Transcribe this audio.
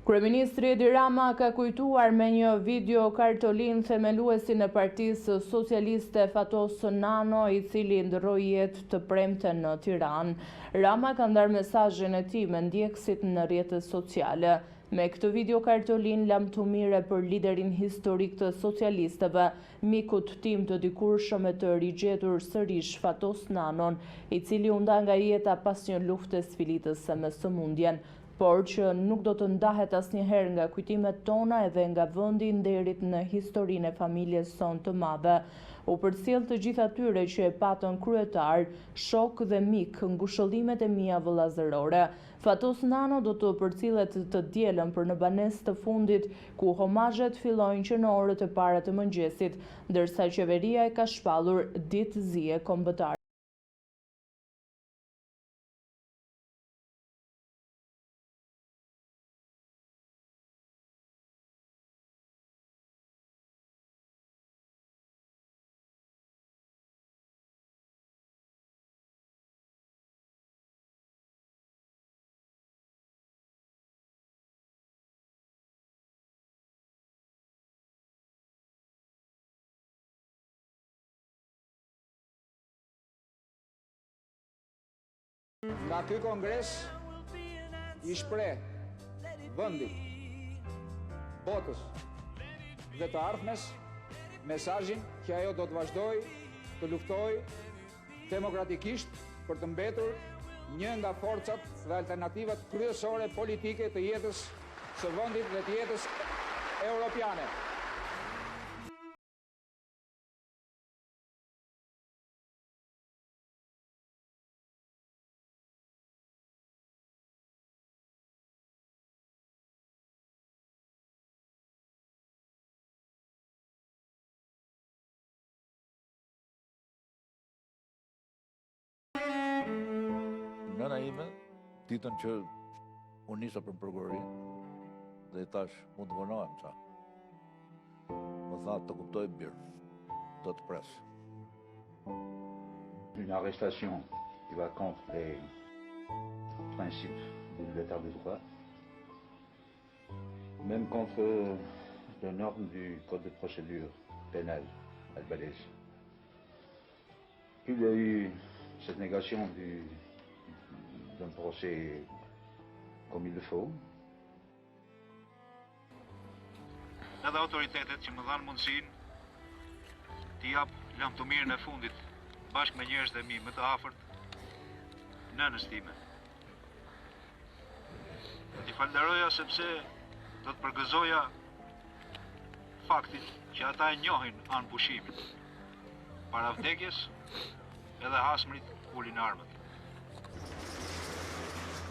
Kryeministri Edi Rama ka kujtuar me një video kartolin themeluesin e Partisë Socialiste Fatos Nano, i cili ndroi jetë të premte në Tiranë. Rama ka ndarë mesazhin e tij me ndjekësit në rrjetet sociale. Me këtë video kartolin lam të mire për liderin historik të socialistëve, mikut tim të dikurshëm e të rigjetur sërish Fatos Nanon, i cili u nda nga jeta pas një lufte sfilitëse me sëmundjen, por që nuk do të ndahet asnjëherë nga kujtimet tona edhe nga vendi i nderit në historinë e familjes sonë të madhe. U përcjell të gjithë atyre që e patën kryetar, shok dhe mik ngushëllimet e mia vëllazërore. Fatos Nano do të përcillet të dielën për në banesë të fundit, ku homazhet fillojnë që në orët e para të mëngjesit, ndërsa qeveria e ka shpallur ditë zie kombëtare. Nga ky kongres i shpreh vendit, botës dhe të ardhmes mesazhin që ajo do të vazhdoj të luftoj demokratikisht për të mbetur një nga forcat dhe alternativat kryesore politike të jetës së vendit dhe të jetës europiane. Nëna ime, ditën që unë nisa për prokurori dhe i thash mund të vonohem ca. Më tha të kuptoj birë, do të pres. Une arrestation qui va contre les principes de l'état de droit, même contre les normes du code de procédure pénale albanaise. Puis il y a eu cette négation d'un procès comme il le faut. Edhe autoritetet që më dhanë mundësinë t'i jap lamtumirën e fundit bashkë me njerëzit e mi më të afërt, nënës time. T'i falenderoja sepse do të përgëzoja faktin që ata e njohin anë pushimin. Para vdekjes edhe hasmrit ulin armët.